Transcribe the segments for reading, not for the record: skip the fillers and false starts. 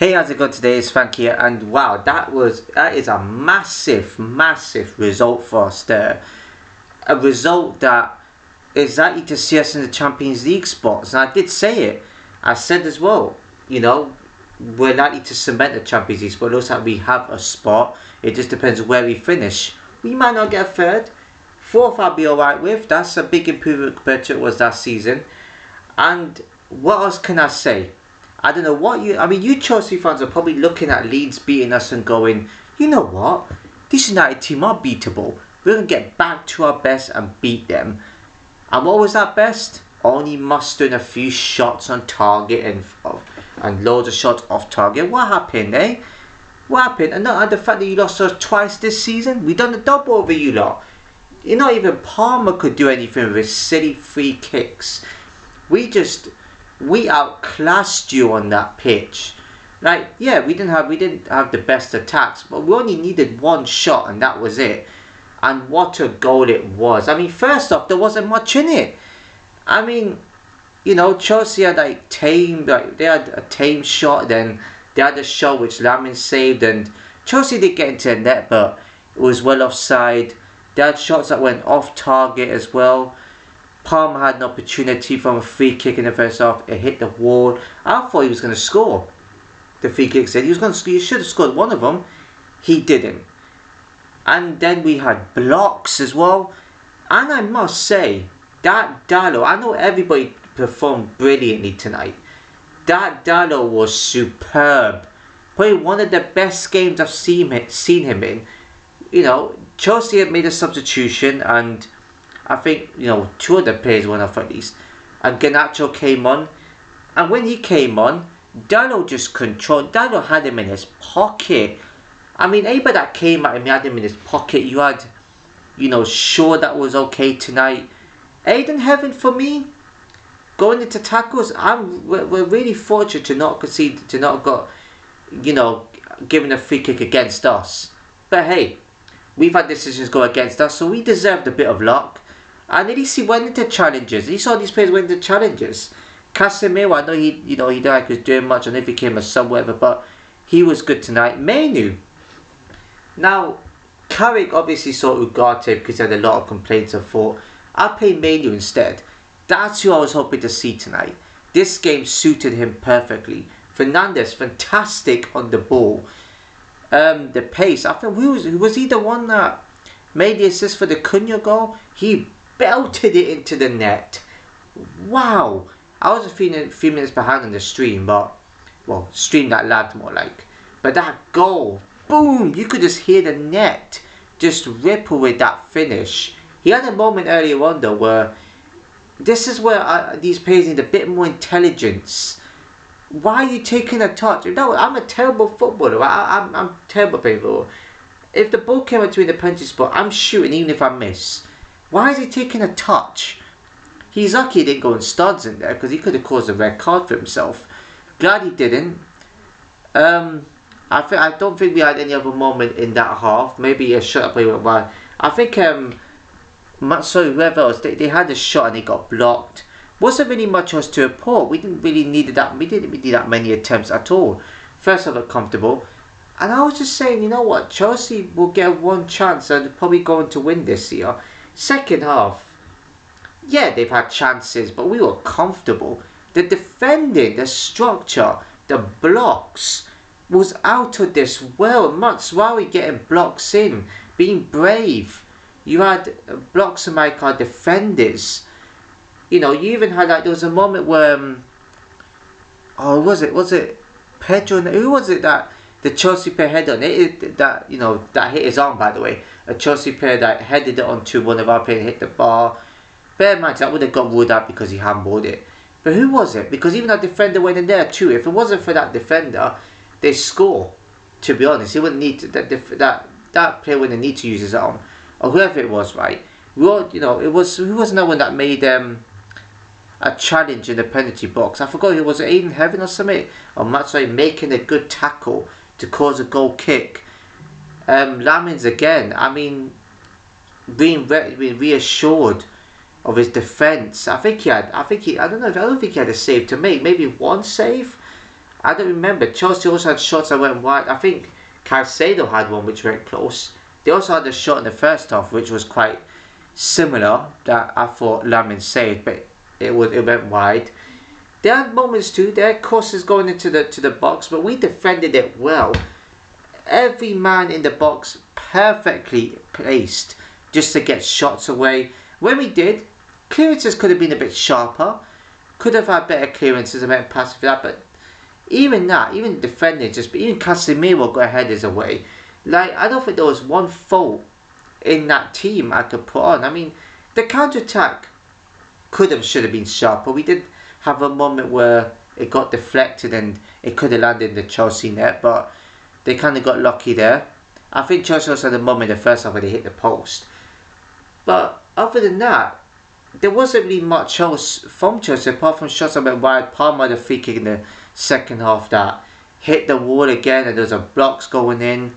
Hey, how's it going today? It's Frankie here, and wow, that is a massive result for us there. A result that is likely to see us in the Champions League spots. And I did say it. I said as well, we're likely to cement the Champions League spot. It looks like we have a spot. It just depends where we finish. We might not get a third. Fourth I'll be alright with. That's a big improvement compared to it was last season. And what else can I say? I don't know what you Chelsea fans are probably looking at Leeds beating us and going, you know what? This United team are beatable. We're going to get back to our best and beat them. And what was that best? Only mustering a few shots on target and loads of shots off target. What happened, eh? What happened? And the fact that you lost us twice this season, we done a double over you lot. Not even Palmer could do anything with his silly free kicks. We outclassed you on that pitch. Like, yeah, we didn't have the best attacks, but we only needed one shot and that was it. And what a goal it was. I mean, first off, there wasn't much in it. I mean, Chelsea had they had a tame shot, then they had a shot which Lamin saved, and Chelsea did get into the net, but it was well offside. They had shots that went off target as well. Palmer had an opportunity from a free kick in the first half. It hit the wall. I thought he was going to score. The free kick said he should have scored one of them. He didn't. And then we had blocks as well. And I must say, that Dalot, I know everybody performed brilliantly tonight. That Dalot was superb. Probably one of the best games I've seen him in. Chelsea had made a substitution, and I think, two of the players went off at least. And Garnacho came on. And when he came on, Dalot just controlled. Dalot had him in his pocket. I mean, anybody that came at him had him in his pocket. You had, Shaw that was okay tonight. Aiden Heaven for me, going into tackles, we're really fortunate to not concede, to not have got, given a free kick against us. But hey, we've had decisions go against us, so we deserved a bit of luck. And at least he went into challenges. He saw these players went into challenges. Casemiro, I know he didn't like he was doing much. I don't know if he became a sub, whatever, but he was good tonight. Mainu. Now, Carrick obviously saw Ugarte because he had a lot of complaints. I thought, I'll play Mainu instead. That's who I was hoping to see tonight. This game suited him perfectly. Fernandes, fantastic on the ball. The pace. I think was he the one that made the assist for the Cunha goal? He belted it into the net. Wow. I was a few minutes behind on the stream, stream that lagged more like. But that goal, boom, you could just hear the net just ripple with that finish. He had a moment earlier on though where this is where these players need a bit more intelligence. Why are you taking a touch? No, I'm a terrible footballer. I'm terrible playing football. If the ball came between the penalty spot, I'm shooting even if I miss. Why is he taking a touch? He's lucky he didn't go in studs in there because he could have caused a red card for himself. Glad he didn't. I don't think we had any other moment in that half. Maybe a shot play went wide. I think whoever else, they had a shot and they got blocked. Wasn't really much else to report. We didn't really need that. We didn't really need that many attempts at all. First half, comfortable. And I was just saying, you know what? Chelsea will get one chance and they're probably going to win this year. Second half, yeah, they've had chances, but we were comfortable. The defending, the structure, the blocks was out of this world. Matswari getting blocks in, being brave. You had blocks of our defenders. You even had there was a moment where was it Pedro? Who was it that the Chelsea player headed on it? That hit his arm, by the way. A Chelsea player that headed it onto one of our players, hit the bar. Bear in mind that would have got ruled out because he handballed it. But who was it? Because even that defender went in there too. If it wasn't for that defender, they score. To be honest, he wouldn't need to, that player wouldn't need to use his arm, or whoever it was. Right? It was who was another one that made a challenge in the penalty box. I forgot who was it, Aiden Heaven or something, or Matsui making a good tackle to cause a goal kick. Lamin's again. I mean, being reassured of his defence. I don't think he had a save to make. Maybe one save. I don't remember. Chelsea also had shots that went wide. I think Caicedo had one which went close. They also had a shot in the first half which was quite similar that I thought Lamine saved, but it went wide. They had moments too. They had crosses going into the box, but we defended it well. Every man in the box perfectly placed just to get shots away. When we did, clearances could have been a bit sharper. Could have had better clearances and better passes for that, but even that, even defending, even Casemiro got headers away. Like, I don't think there was one fault in that team I could put on. I mean, the counter-attack should have been sharper. We did have a moment where it got deflected and it could have landed in the Chelsea net, but they kind of got lucky there. I think Chelsea also had a moment in the first half where they hit the post. But other than that, there wasn't really much else from Chelsea apart from shots that went wide. Palmer had a free kick in the second half that hit the wall again, and there was a blocks going in.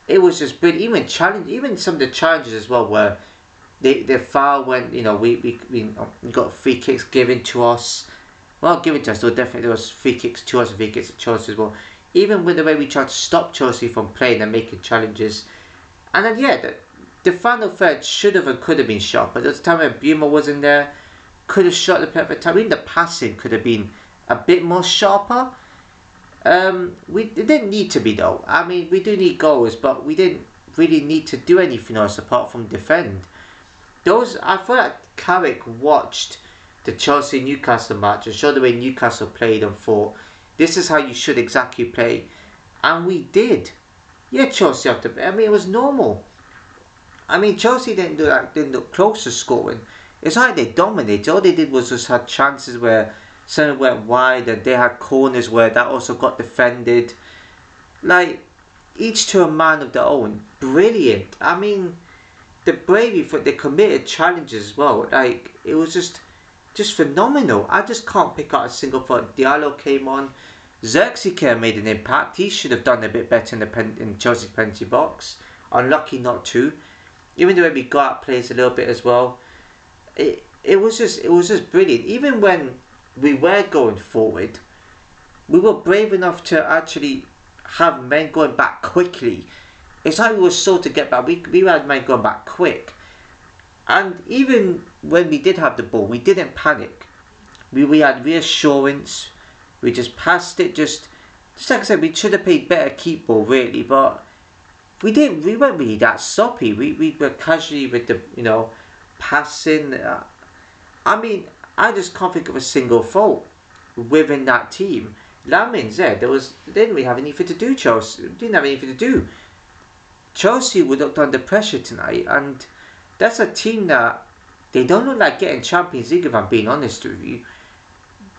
It was just brilliant. Even some of the challenges as well, where the foul went. We got free kicks given to us. Well, given to us, there was free kicks to us and free kicks to Chelsea as well. Even with the way we tried to stop Chelsea from playing and making challenges, and then the final third should have and could have been shot. But there was a time when Buma wasn't there, could have shot the perfect time. Even the passing could have been a bit more sharper. It didn't need to be though. I mean, we do need goals, but we didn't really need to do anything else apart from defend. I feel like Carrick watched the Chelsea-Newcastle match and showed the way Newcastle played and thought, this is how you should exactly play. And we did. Yeah, Chelsea have to. I mean, it was normal. I mean, Chelsea didn't look close to scoring. It's not like they dominated. All they did was just had chances where some went wide, and they had corners where that also got defended. Like, each to a man of their own. Brilliant. I mean, the bravery for the committed challenges as well. Like, it was just phenomenal. I just can't pick out a single thought. Diallo came on. Xerxes made an impact. He should have done a bit better in Chelsea's penalty box. Unlucky not to. Even the way we got out plays a little bit as well. It was just brilliant. Even when we were going forward, we were brave enough to actually have men going back quickly. It's like we were slow to get back. We had men going back quick. And even when we did have the ball, we didn't panic. We had reassurance. We just passed it. Just like I said, we should have played better keep ball really, but we weren't really that soppy. We were casually with the passing. I mean, I just can't think of a single fault within that team. Lamine's there. They didn't really have anything to do. Chelsea didn't have anything to do. Chelsea were looked under pressure tonight, and that's a team that they don't look like getting Champions League, if I'm being honest with you.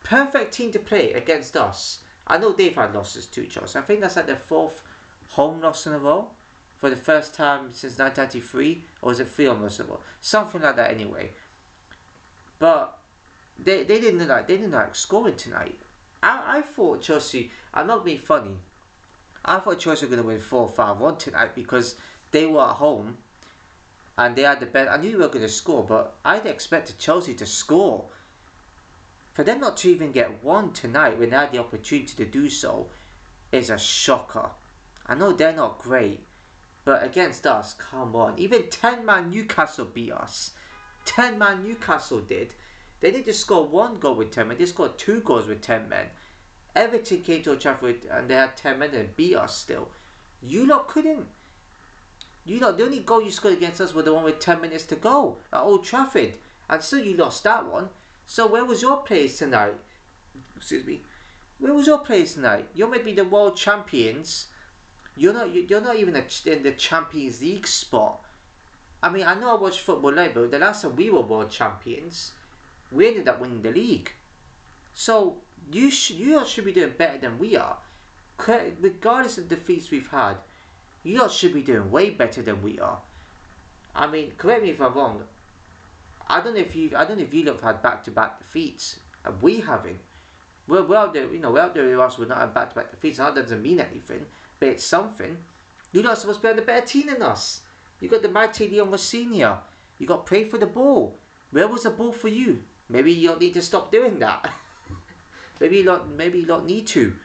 Perfect team to play against us. I know they've had losses too, Chelsea. I think that's like their fourth home loss in a row for the first time since 1993, or was it 3 home losses in a row? Something like that anyway. But they didn't look like scoring tonight. I thought Chelsea, I'm not being funny, I thought Chelsea were going to win 4-5-1 tonight because they were at home and they had the best. I knew they were going to score, but I'd expected Chelsea to score. For them not to even get one tonight when they had the opportunity to do so is a shocker. I know they're not great, but against us, come on. Even 10-man Newcastle beat us. 10-man Newcastle did. They didn't just score 1 goal with 10 men, they scored 2 goals with 10 men. Everton came to Old Trafford and they had 10 men and beat us still. You lot couldn't. The only goal you scored against us was the one with 10 minutes to go at Old Trafford. And still you lost that one. So where was your place tonight? Excuse me. Where was your place tonight? You're maybe the world champions. You're not even in the Champions League spot. I mean, I know I watch football live, but the last time we were world champions, we ended up winning the league. So you should be doing better than we are. Regardless of the defeats we've had, you lot should be doing way better than we are. I mean, correct me if I'm wrong. I don't know if you lot have had back-to-back defeats, and we haven't. We're out there, we're out there with us. We're not having back-to-back defeats. That doesn't mean anything, but it's something. You lot are supposed to be on the better team than us. You got the mighty Leon Rossini. You got to pray for the ball. Where was the ball for you? Maybe you don't need to stop doing that. maybe you don't need to.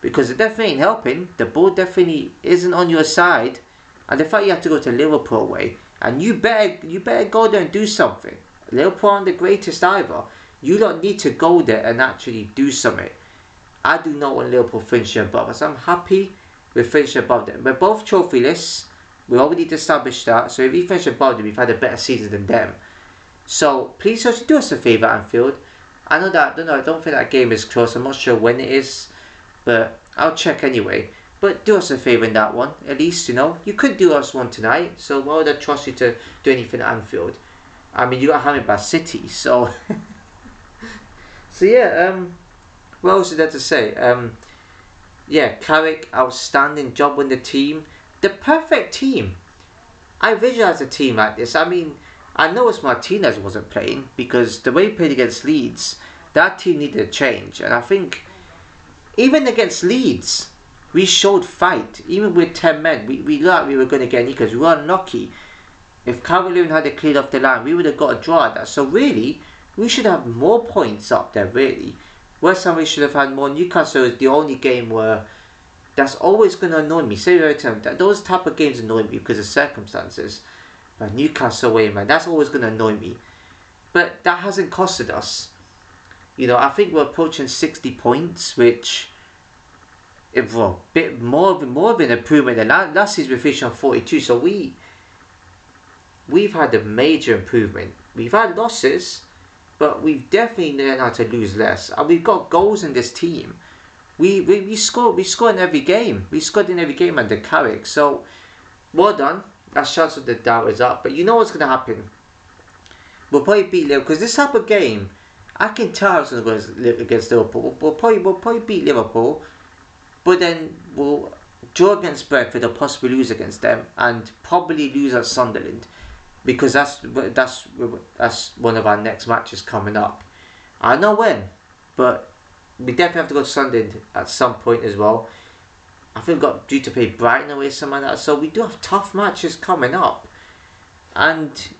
because it definitely ain't helping. The ball definitely isn't on your side, and the fact you have to go to Liverpool away, and you better go there and do something. Liverpool aren't the greatest either. You don't need to go there and actually do something. I do not want Liverpool finishing above us. I'm happy with finishing above them. We're both trophyless. We already established that. So if we finish above them, we've had a better season than them. So please also do us a favour, Anfield. I don't think that game is close. I'm not sure when it is, but I'll check anyway. But do us a favour in that one. At least, you could do us one tonight. So why would I trust you to do anything at Anfield? I mean, you got hammered by City, so... So yeah, what else is there to say? Yeah, Carrick, outstanding job with the team. The perfect team. I visualise a team like this. I mean, I know it's Martinez wasn't playing, because the way he played against Leeds, that team needed a change. And I think, even against Leeds, we showed fight. Even with 10 men, we looked like we were going to get any, because we were unlucky. If Calvert-Lewin had it cleared off the line, we would have got a draw at that. So really, we should have more points up there, really. West Ham, we should have had more. Newcastle is the only game where that's always going to annoy me. Say every time, those type of games annoy me because of circumstances. But Newcastle away, man, that's always going to annoy me. But that hasn't costed us. I think we're approaching 60 points, which... a bit more of an improvement than last season. We finished on 42, so we've had a major improvement. We've had losses, but we've definitely learned how to lose less, and we've got goals in this team. We score in every game. We scored in every game under Carrick, so well done. That shows that the doubt is up. But you know what's going to happen? We'll probably beat Liverpool, because this type of game, I can tell it's going to go against Liverpool. We'll probably beat Liverpool. But then we'll draw against Brentford or possibly lose against them, and probably lose at Sunderland, because that's one of our next matches coming up. I don't know when, but we definitely have to go to Sunderland at some point as well. I think we've got due to play Brighton away, something like that. So we do have tough matches coming up, and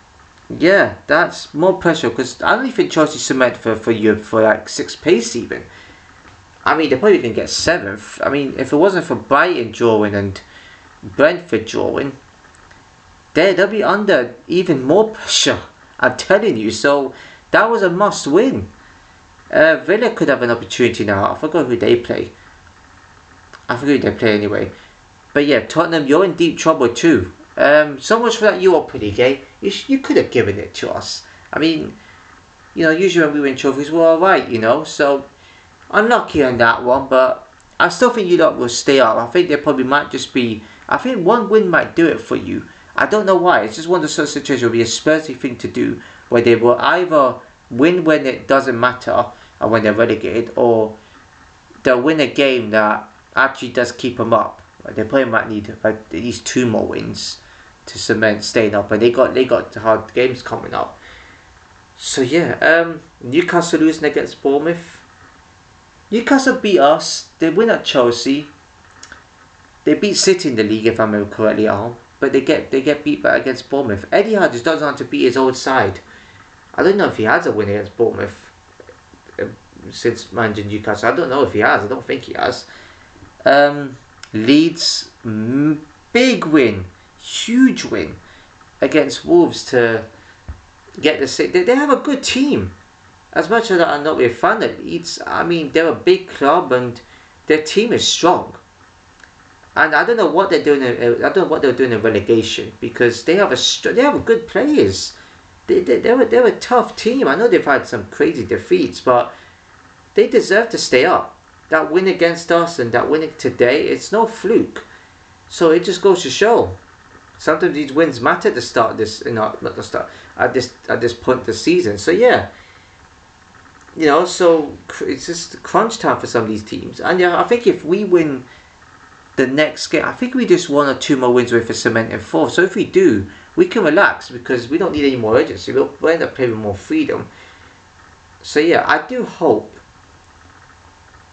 yeah, that's more pressure, because I don't even think Chelsea's cement for Europe for like 6th place even. I mean, they're probably going to get 7th. I mean, if it wasn't for Brighton drawing and Brentford drawing, they'll be under even more pressure. I'm telling you. So, that was a must win. Villa could have an opportunity now. I forgot who they play. Anyway. But yeah, Tottenham, you're in deep trouble too. So much for that Europa League, eh? You could have given it to us. I mean, usually when we win trophies, we're alright, so... Unlucky on that one, but I still think you lot will stay up. I think there probably might just be... I think one win might do it for you. I don't know why. It's just one of those sort of situations where it will be a Spursy thing to do, where they will either win when it doesn't matter, and when they're relegated, or they'll win a game that actually does keep them up. They probably might need at least 2 more wins to cement staying up, and they got hard games coming up. So yeah, Newcastle losing against Bournemouth. Newcastle beat us. They win at Chelsea. They beat City in the league, if I remember correctly, at home. But they get beat back against Bournemouth. Eddie Howe just doesn't want to beat his old side. I don't know if he has a win against Bournemouth since managing Newcastle. I don't know if he has. I don't think he has. Leeds, big win, huge win against Wolves to get the... They have a good team. As much as I'm not really a fan of Leeds, I mean, they're a big club and their team is strong. And I don't know what they're doing. I don't know what they're doing in relegation, because they have good players. They're a tough team. I know they've had some crazy defeats, but they deserve to stay up. That win against us and that win today, it's no fluke. So it just goes to show. Sometimes these wins matter at the start of this, not the start, at this point of the season. So yeah. So it's just crunch time for some of these teams. And yeah, I think if we win the next game, I think we just 1 or 2 more wins away for cement in 4th. So if we do, we can relax, because we don't need any more urgency. We'll end up playing with more freedom. So yeah, I do hope,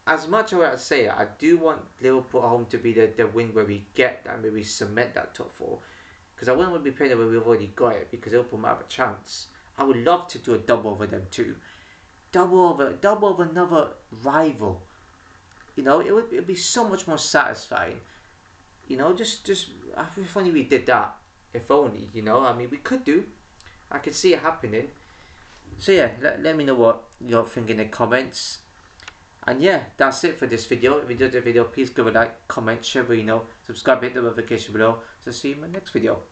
as much as I say, I do want Liverpool at home to be the win where we get that, where we cement that top 4. Because I wouldn't want to be playing it where we've already got it, because Liverpool might have a chance. I would love to do a double over them too. Double over another rival. You know, it'd be so much more satisfying. You know, just if only we did that. If only, you know. I mean, we could do. I could see it happening. So yeah, let me know what you're thinking in the comments. And yeah, that's it for this video. If you enjoyed the video, please give a like, comment, share, subscribe, hit the notification below. So see you in my next video.